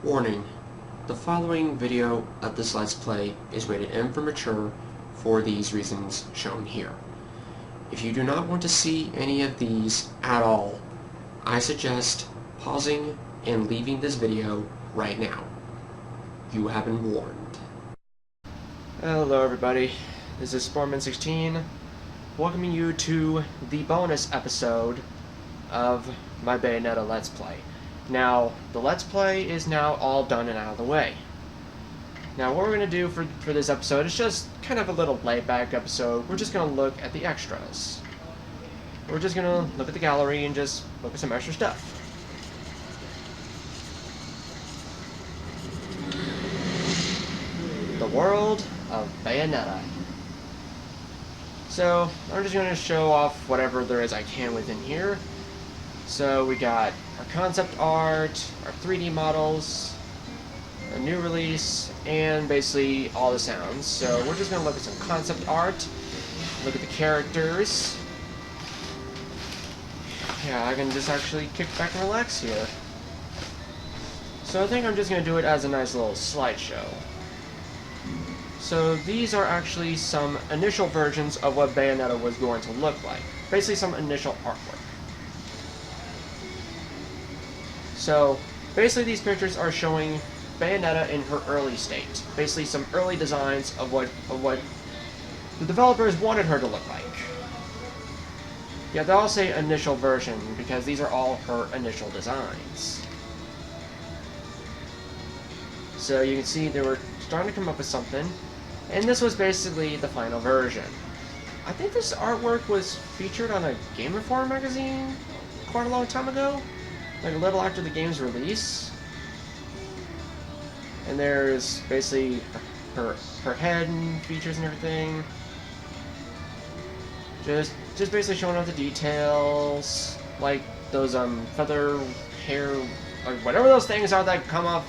Warning: the following video of this Let's Play is rated M for mature for these reasons shown here. If you do not want to see any of these at all, I suggest pausing and leaving this video right now. You have been warned. Hello everybody, this is Sportman16, welcoming you to the bonus episode of my Bayonetta Let's Play. Now, the Let's Play is now all done and out of the way. Now, what we're going to do for this episode is just kind of a little laid-back episode. We're just going to look at the extras. We're just going to look at the gallery and just look at some extra stuff. The world of Bayonetta. So, I'm just going to show off whatever there is I can within here. So we got our concept art, our 3D models, a new release, and basically all the sounds. So we're just going to look at some concept art, look at the characters. Yeah, I can just actually kick back and relax here. So I think I'm just going to do it as a nice little slideshow. So these are actually some initial versions of what Bayonetta was going to look like. Basically some initial artwork. So, basically these pictures are showing Bayonetta in her early state. Basically some early designs of what the developers wanted her to look like. Yeah, they all say initial version because these are all her initial designs. So you can see they were starting to come up with something, and this was basically the final version. I think this artwork was featured on a Game Informer magazine quite a long time ago. Like a little after the game's release. And there's basically her head and features and everything. Just basically showing off the details, like those feather hair, like whatever those things are that come off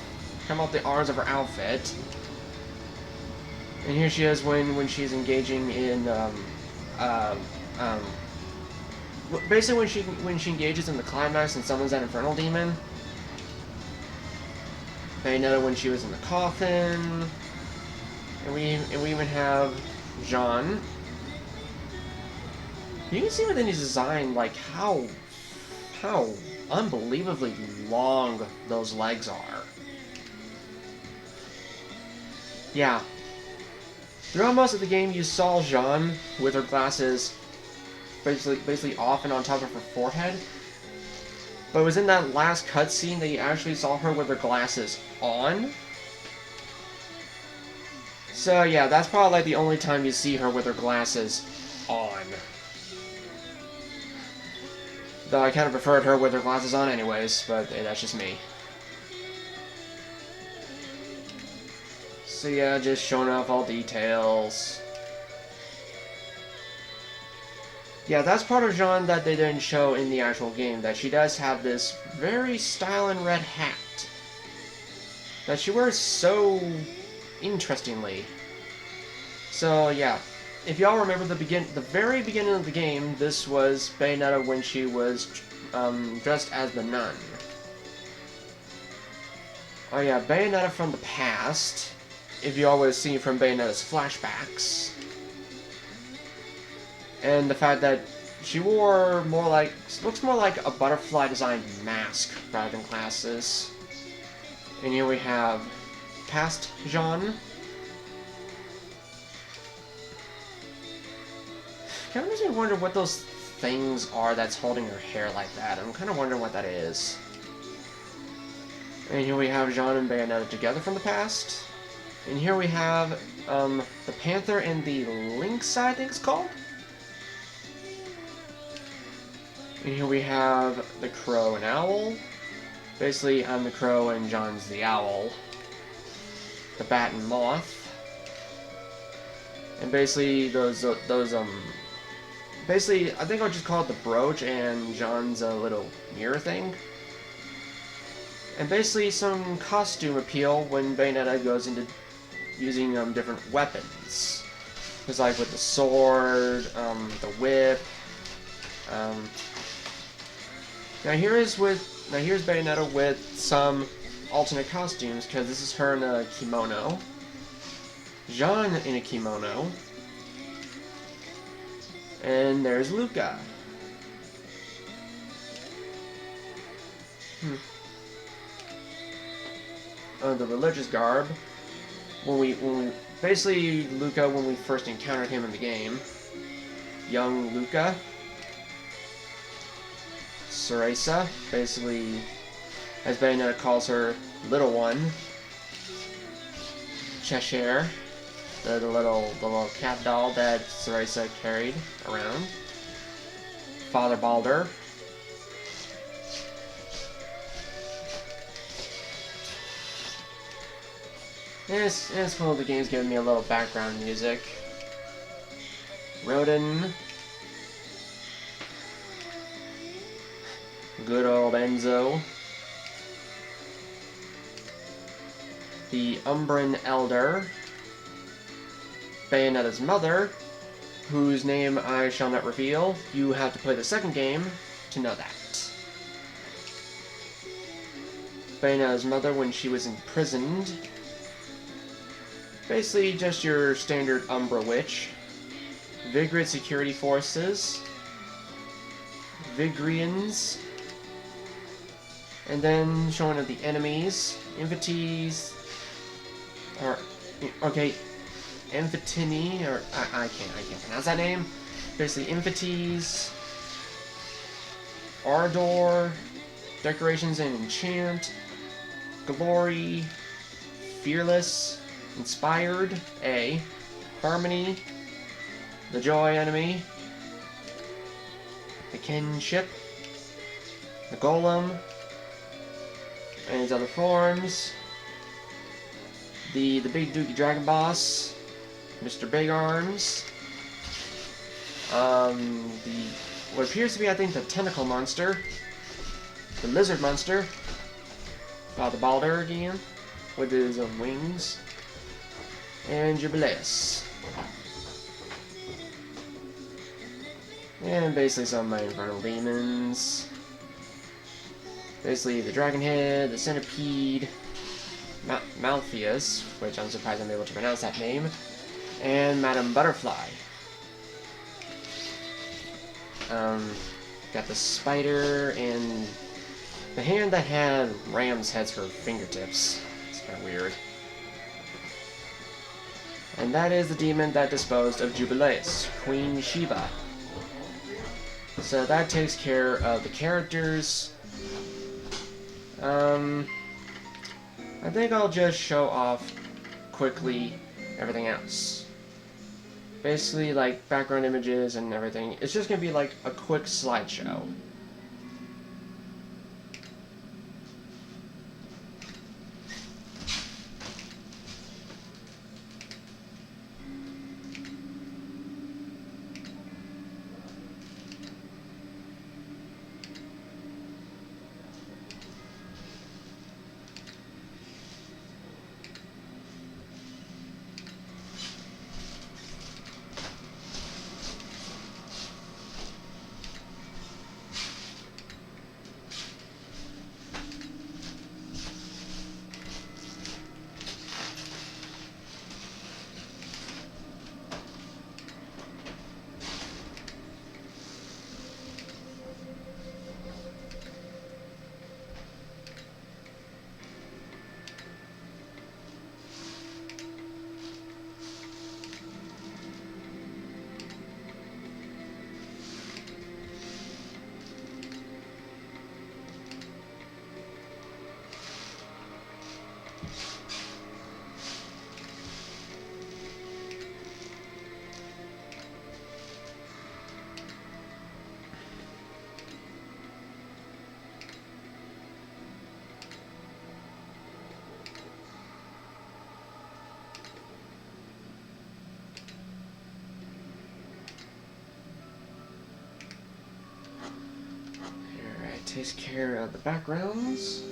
the arms of her outfit. And here she is when she's engaging in basically when she engages in the climax and summons that infernal demon. Bayonetta when she was in the coffin. And we even have Jean. You can see within his design like how unbelievably long those legs are. Yeah. Throughout most of the game you saw Jean with her glasses basically off and on top of her forehead. But it was in that last cutscene that you actually saw her with her glasses on. So yeah, that's probably like the only time you see her with her glasses on. Though I kind of preferred her with her glasses on anyways, but hey, that's just me. So yeah, just showing off all details. Yeah, that's part of Jean that they didn't show in the actual game, that she does have this very styling red hat that she wears so interestingly. So yeah, if y'all remember the very beginning of the game, this was Bayonetta when she was dressed as the nun. Oh yeah, Bayonetta from the past, if you always see from Bayonetta's flashbacks. And the fact that she wore looks more like a butterfly designed mask rather than glasses. And here we have past Jean. Kind of makes me wonder what those things are that's holding her hair like that. I'm kind of wondering what that is. And here we have Jean and Bayonetta together from the past. And here we have the Panther and the Lynx, I think it's called. And here we have the Crow and Owl. Basically, I'm the Crow and John's the Owl. The Bat and Moth. And basically basically I think I'll just call it the brooch and Jean's little mirror thing. And basically some costume appeal when Bayonetta goes into using different weapons. Because like with the sword, the whip. Now here's Bayonetta with some alternate costumes, because this is her in a kimono, Jean in a kimono, and there's Luca. The religious garb. When we basically Luca when we first encountered him in the game, young Luca. Cereza, basically, as Bayonetta calls her, little one. Cheshire, the little cat doll that Cereza carried around. Father Balder. And it's cool, the game's giving me a little background music. Rodin. Good old Enzo. The Umbran Elder. Bayonetta's mother, whose name I shall not reveal. You have to play the second game to know that. Bayonetta's mother when she was imprisoned. Basically just your standard Umbra witch. Vigrid security forces. Vigrians. And then showing of the enemies. Invites. Or okay. Infitini, or I can't pronounce that name. Basically Invites. Ardor. Decorations and Enchant. Glory. Fearless. Inspired, A. Harmony, the Joy enemy, the Kinship, the Golem, and his other forms, the Big Dookie Dragon Boss, Mr. Big Arms, what appears to be, I think, the Tentacle Monster, the Lizard Monster, the Balder again, with his wings, and Jubileus. And basically some of my Infernal Demons. Basically the Dragon Head, the Centipede, Malpheus, which I'm surprised I'm able to pronounce that name, and Madame Butterfly. Got the spider and the hand that had ram's heads for fingertips. It's kind of weird. And that is the demon that disposed of Jubileus, Queen Sheba. So that takes care of the characters. I think I'll just show off quickly everything else. Basically, like, background images and everything. It's just gonna be like a quick slideshow. takes care of the backgrounds.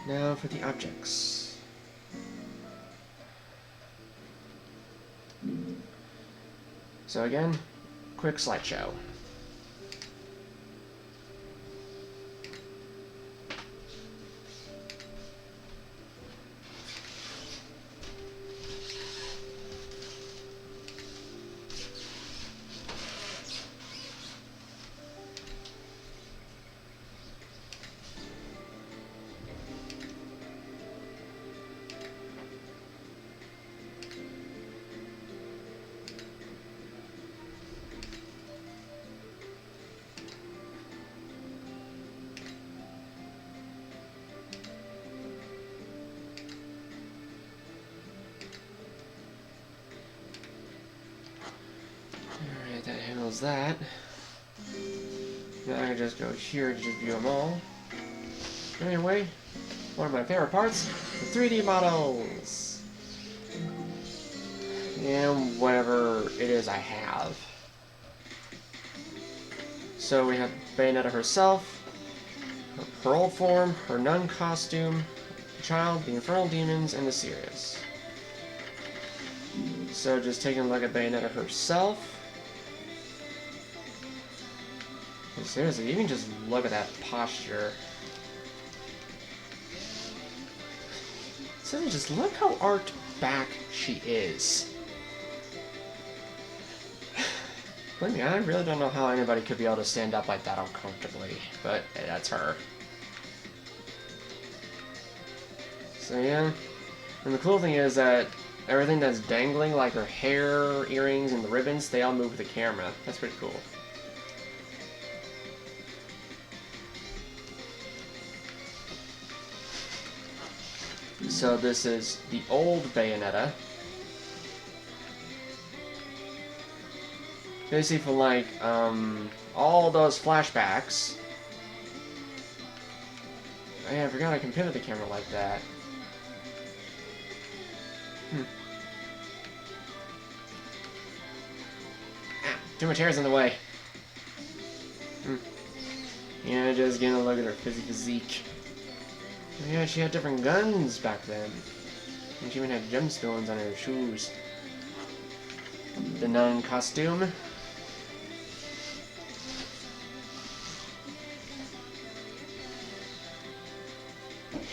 Now for the objects. So again, quick slideshow. Alright, that handles that. Now I can just go here to just view them all. Anyway, one of my favorite parts, the 3D models! And whatever it is I have. So we have Bayonetta herself, her old form, her nun costume, the child, the infernal demons, and the Sirius. So just taking a look at Bayonetta herself. Seriously, you can just look at that posture. Seriously, just look how arched back she is. Believe me, I really don't know how anybody could be able to stand up like that uncomfortably, but hey, that's her. So yeah, and the cool thing is that everything that's dangling, like her hair, earrings, and the ribbons, they all move with the camera. That's pretty cool. So this is the old Bayonetta. Basically for like, all those flashbacks. I forgot I can pivot the camera like that. Ah, too much hair's in the way. Yeah, just getting a look at her physique. Yeah, she had different guns back then. And she even had gemstones on her shoes. The nun costume.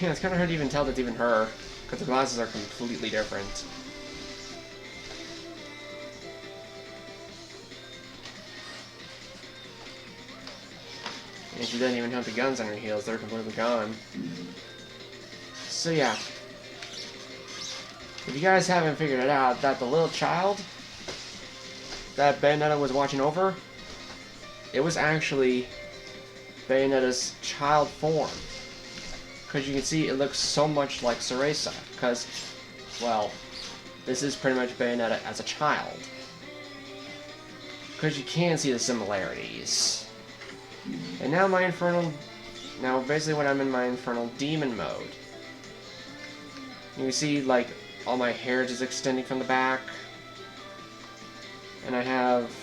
Yeah, it's kind of hard to even tell that's even her, because the glasses are completely different. And she doesn't even have the guns on her heels, they're completely gone. So yeah, if you guys haven't figured it out, that the little child that Bayonetta was watching over, it was actually Bayonetta's child form. Because you can see it looks so much like Cereza, because, well, this is pretty much Bayonetta as a child. Because you can see the similarities. And now basically when I'm in my infernal demon mode, you can see, like, all my hair just extending from the back. And I have,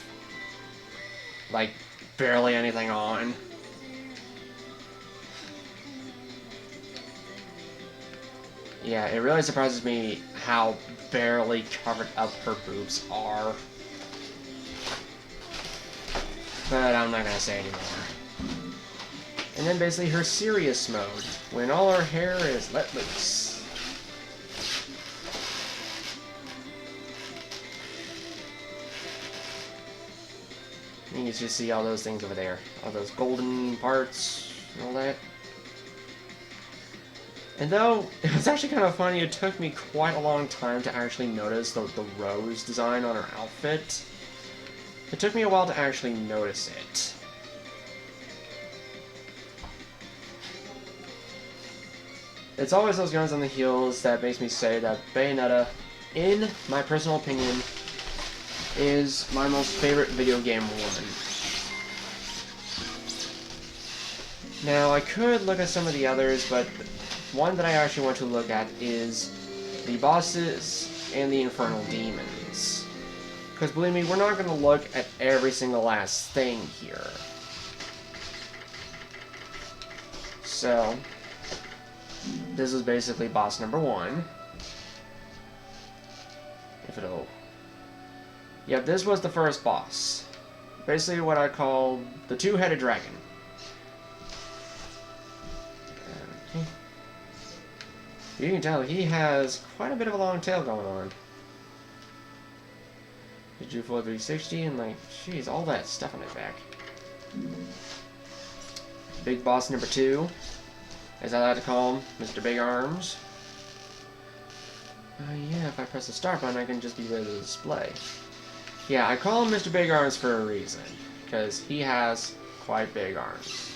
like, barely anything on. Yeah, it really surprises me how barely covered up her boobs are. But I'm not gonna say anymore. And then basically her serious mode, when all her hair is let loose. You can just see all those things over there. All those golden parts and all that. And though, it was actually kind of funny, it took me quite a long time to actually notice the rose design on her outfit. It took me a while to actually notice it. It's always those guns on the heels that makes me say that Bayonetta, in my personal opinion, is my most favorite video game woman. Now, I could look at some of the others, but one that I actually want to look at is the bosses and the infernal demons. Because believe me, we're not going to look at every single last thing here. So, this is basically boss number 1. If it'll... Yeah, this was the first boss. Basically what I call the two-headed dragon. Okay. You can tell he has quite a bit of a long tail going on. Did you full 360 and like, jeez, all that stuff on his back. Big boss number 2, as I like to call him, Mr. Big Arms. Yeah, if I press the start button, I can just be rid of the display. Yeah, I call him Mr. Big Arms for a reason, because he has quite big arms.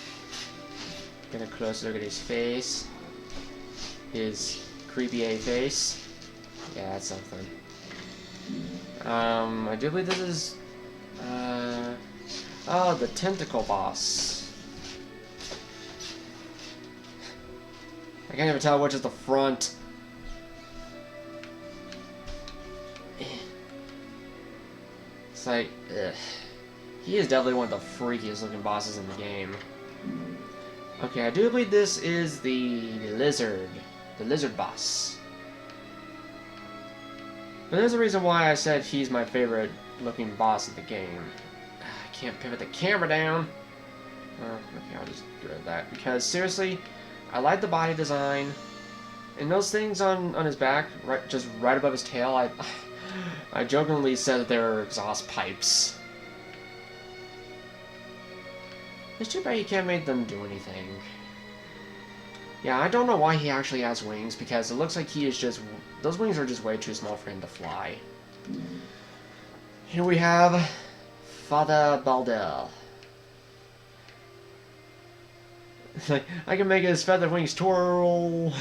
Get a close look at his face. His creepy A face. Yeah, that's something. I do believe this is, oh, the tentacle boss. I can't even tell which is the front. It's like, ugh. He is definitely one of the freakiest looking bosses in the game. Okay, I do believe this is the lizard boss. But there's a reason why I said he's my favorite looking boss of the game. I can't pivot the camera down. Okay, I'll just get rid of that. Because seriously, I like the body design. And those things on his back, just right above his tail, I jokingly said that they were exhaust pipes. It's too bad you can't make them do anything. Yeah, I don't know why he actually has wings, because it looks like he is just... Those wings are just way too small for him to fly. Here we have Father Baldel. Like, I can make his feather wings twirl.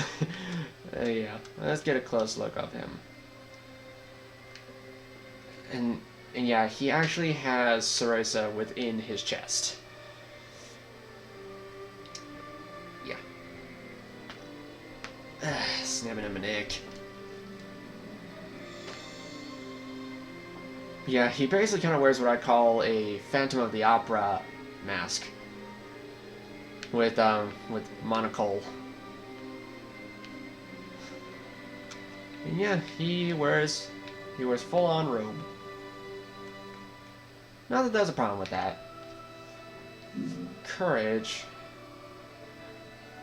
Yeah, let's get a close look of him. And yeah, he actually has Cereza within his chest. Yeah. Snapping him a neck. Yeah, he basically kind of wears what I call a Phantom of the Opera mask. With monocle. And yeah, he wears full-on robe. Not that there's a problem with that. Courage.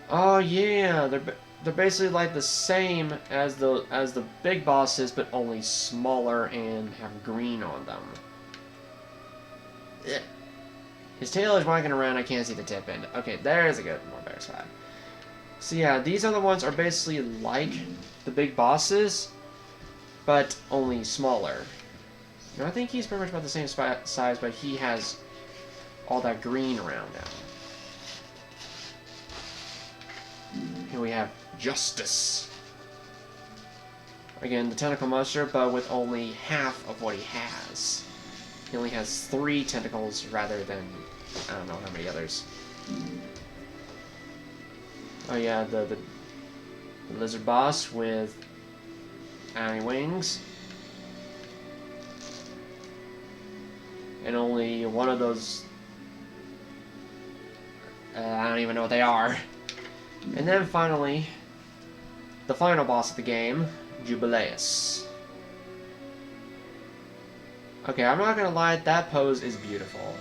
Oh yeah, they're basically like the same as the big bosses, but only smaller and have green on them. Ugh. His tail is wagging around, I can't see the tip end. Okay, there's a good, more better spot. So yeah, these other ones are basically like the big bosses, but only smaller. Now, I think he's pretty much about the same size, but he has all that green around him. Here we have Justice. Again, the tentacle monster, but with only half of what he has. He only has 3 tentacles rather than, I don't know how many others. Oh yeah, the lizard boss with wings. And only one of those, I don't even know what they are. And then finally, the final boss of the game, Jubileus. Okay, I'm not gonna lie, that pose is beautiful.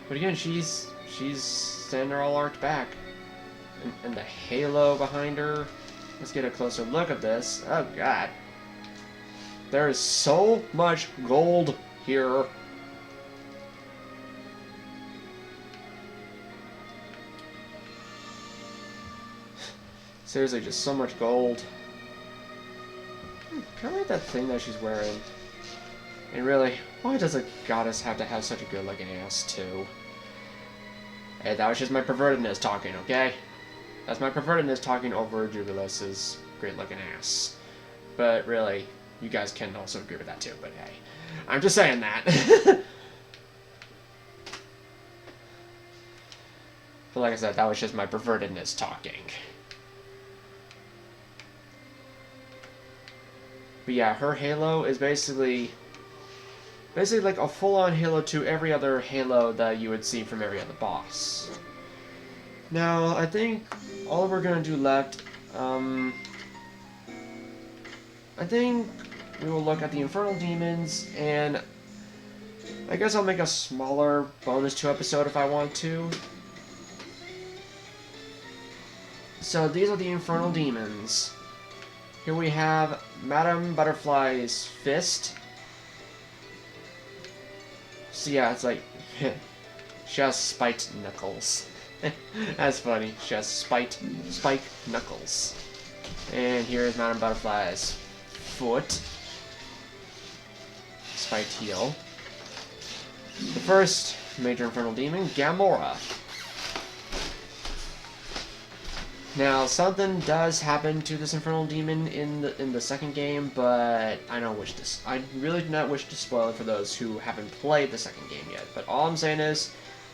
But again, she's standing there all arched back. And the halo behind her. Let's get a closer look at this. Oh god. There is so much gold here. Seriously, just so much gold. Kind of like that thing that she's wearing. And really, why does a goddess have to have such a good-looking ass, too? Hey, that was just my pervertedness talking, okay? That's my pervertedness talking over Jubileus's great-looking ass. But really, you guys can also agree with that, too, but hey. I'm just saying that. But like I said, that was just my pervertedness talking. But yeah, her halo is basically like a full-on halo to every other halo that you would see from every other boss. Now, I think all we're gonna do left, I think we will look at the Infernal Demons, and I guess I'll make a smaller bonus 2 episode if I want to. So these are the Infernal Demons. Here we have Madame Butterfly's fist. So yeah, it's like, she has spiked knuckles. That's funny. She has spiked knuckles. And here's Madame Butterfly's foot. Spiked heel. The first major Infernal Demon, Gamora. Now, something does happen to this Infernal Demon in the second game, but I really do not wish to spoil it for those who haven't played the second game yet. But all I'm saying is,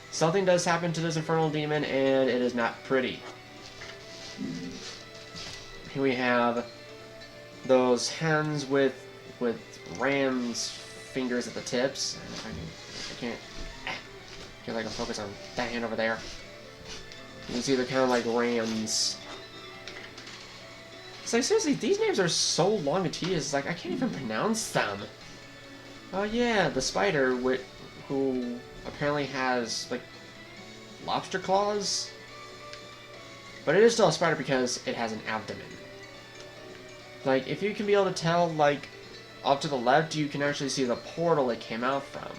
something does happen to this Infernal Demon, and it is not pretty. Here we have those hands with ram's fingers at the tips. I can't like focus on that hand over there. You can see they're kind of like rams. It's like, seriously, these names are so long and tedious, it's like, I can't even pronounce them. Oh yeah, the spider, who apparently has, like, lobster claws? But it is still a spider because it has an abdomen. Like, if you can be able to tell, like, off to the left, you can actually see the portal it came out from.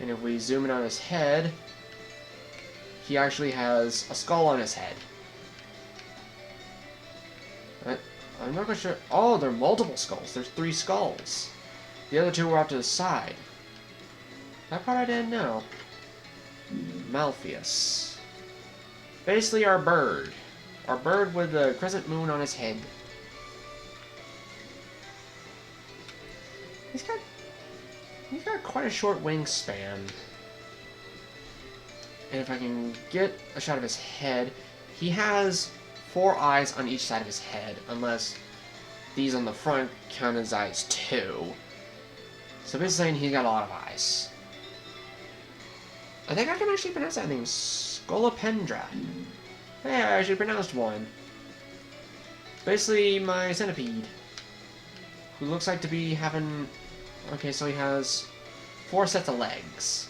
And if we zoom in on his head, he actually has a skull on his head. I'm not quite sure. Oh, there are multiple skulls. There's 3 skulls. The other 2 were off to the side. That part I didn't know. Malpheus. Basically our bird. Our bird with the crescent moon on his head. He's got quite a short wingspan. And if I can get a shot of his head, he has 4 eyes on each side of his head, unless these on the front count as eyes too. So basically saying he's got a lot of eyes. I think I can actually pronounce that name, Scolopendra. Hey, I actually pronounced one. Basically my centipede, who looks like to be having... Okay, so he has 4 sets of legs.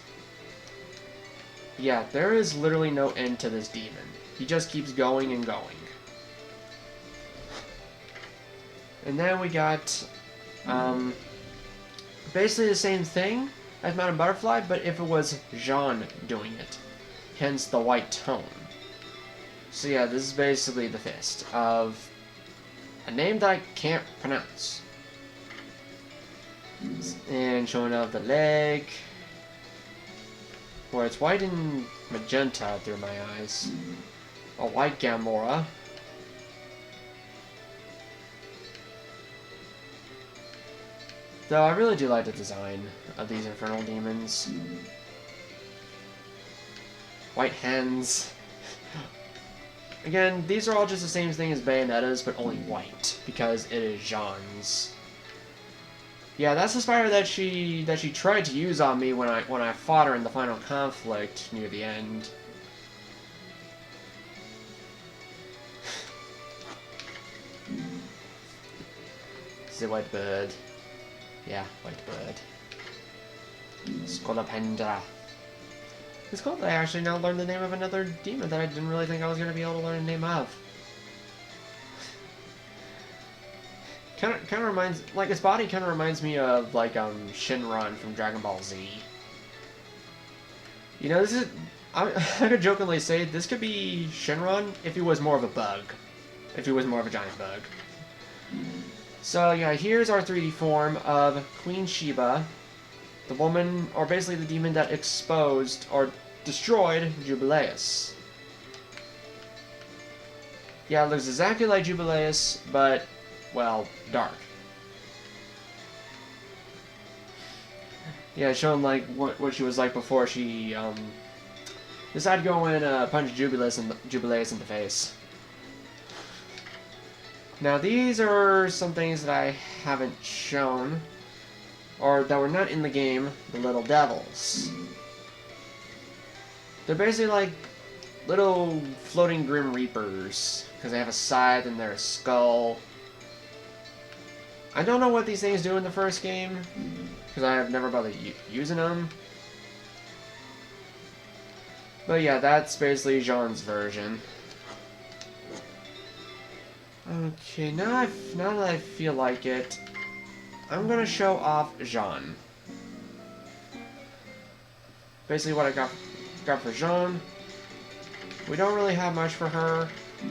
Yeah, there is literally no end to this demon. He just keeps going and going. And then we got, basically the same thing as Madame Butterfly, but if it was Jean doing it. Hence the white tone. So yeah, this is basically the fist of a name that I can't pronounce. And showing off the leg, where it's white and magenta through my eyes. A white Gamora. Though I really do like the design of these Infernal Demons. White hands. Again, these are all just the same thing as Bayonetta's, but only white, because it is Jean's. Yeah, that's the spider that she tried to use on me when I fought her in the final conflict near the end. This is a white bird. Yeah, white bird. Scolopendra. It's cool that I actually now learned the name of another demon that I didn't really think I was going to be able to learn the name of. Kind of reminds, like, his body kind of reminds me of, like, Shinron from Dragon Ball Z. You know, this is, I could jokingly say, this could be Shinron if he was more of a bug. If he was more of a giant bug. So, yeah, here's our 3D form of Queen Sheba, the woman, or basically the demon that exposed, or destroyed, Jubileus. Yeah, it looks exactly like Jubileus, but... well, dark. Yeah, showing like what she was like before she decided to go and punch Jubileus in the face. Now these are some things that I haven't shown, or that were not in the game. The Little Devils. They're basically like little floating Grim Reapers, because they have a scythe and they're a skull. I don't know what these things do in the first game, because I have never bothered using them. But yeah, that's basically Jean's version. Okay, now that I feel like it, I'm gonna show off Jean. Basically what I got for Jean. We don't really have much for her,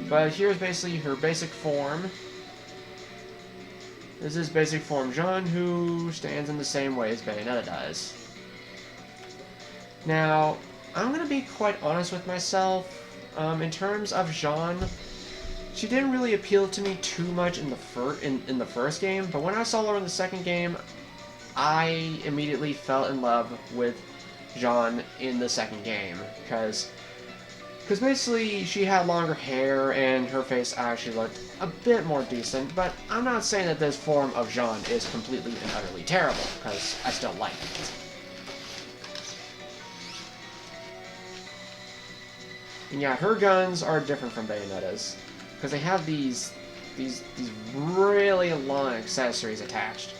but here's basically her basic form. This is basic form Jean, who stands in the same way as Bayonetta does. Now, I'm gonna be quite honest with myself. In terms of Jean, she didn't really appeal to me too much in the first game, but when I saw her in the second game, I immediately fell in love with Jean in the second game, because basically she had longer hair and her face actually looked a bit more decent, but I'm not saying that this form of Jean is completely and utterly terrible, because I still like it. And yeah, her guns are different from Bayonetta's, because they have these really long accessories attached.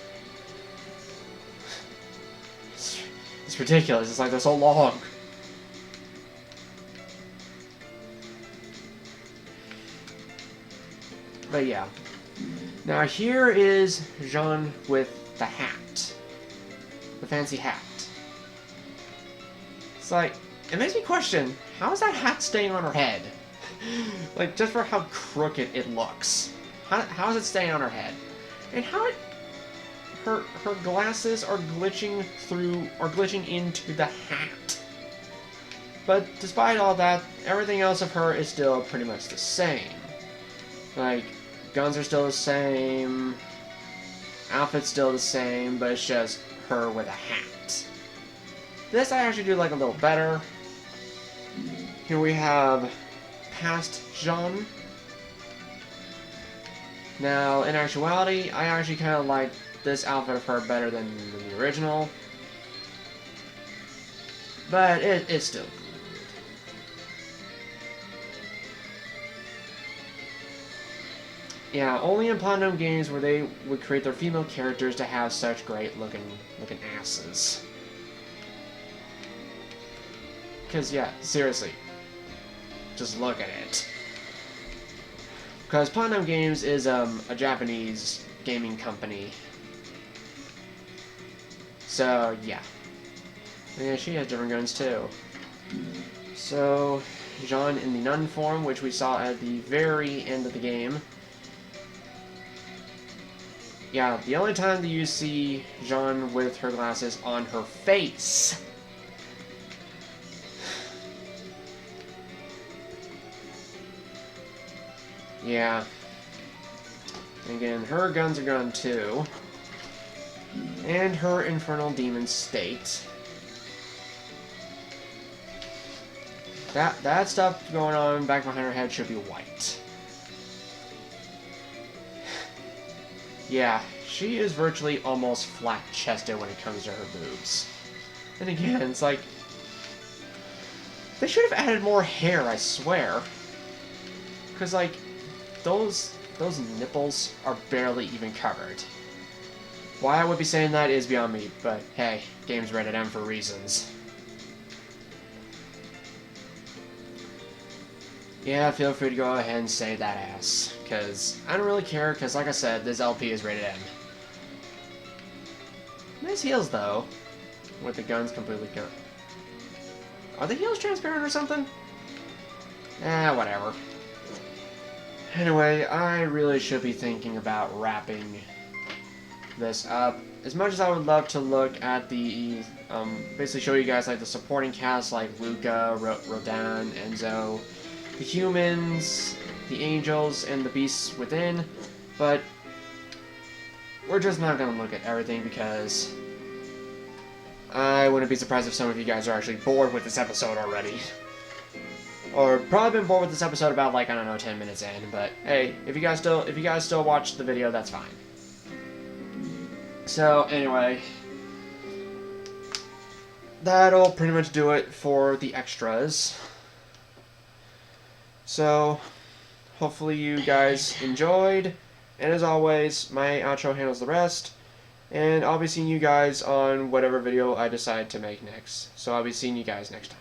It's ridiculous, it's like they're so long. But yeah. Now here is Jean with the hat. The fancy hat. It's like, it makes me question, how is that hat staying on her head? Like, just for how crooked it looks. How is it staying on her head? And how her glasses are glitching into the hat. But despite all that, everything else of her is still pretty much the same. Like, guns are still the same, outfit's still the same, but it's just her with a hat. This I actually do like a little better. Here we have past Jean. Now, in actuality, I actually kind of like this outfit of her better than the original. But it's still good. Yeah, only in Platinum games where they would create their female characters to have such great looking asses. Because, yeah, seriously. Just look at it. Because Platinum Games is a Japanese gaming company. So, yeah. And yeah, she has different guns too. So, Jean in the nun form, which we saw at the very end of the game. Yeah, the only time that you see Jean with her glasses on her face. Yeah. And again, her guns are gone too. And her infernal demon state. That stuff going on back behind her head should be white. Yeah, she is virtually almost flat-chested when it comes to her boobs. And again, it's like, they should have added more hair, I swear. Because, like, those nipples are barely even covered. Why I would be saying that is beyond me, but hey, game's rated M for reasons. Yeah, feel free to go ahead and say that ass, because I don't really care, because like I said, this LP is rated M. Nice heels, though, with the guns completely gone. Are the heels transparent or something? Whatever. Anyway, I really should be thinking about wrapping this up. As much as I would love to look at the, basically show you guys like the supporting cast like Luca, Rodan, Enzo, the humans, the angels, and the beasts within, but we're just not going to look at everything because I wouldn't be surprised if some of you guys are actually bored with this episode already. Or probably been bored with this episode about, like, I don't know, 10 minutes in, but hey, if you guys still watch the video, that's fine. So, anyway, that'll pretty much do it for the extras. So, hopefully you guys enjoyed, and as always, my outro handles the rest, and I'll be seeing you guys on whatever video I decide to make next. So I'll be seeing you guys next time.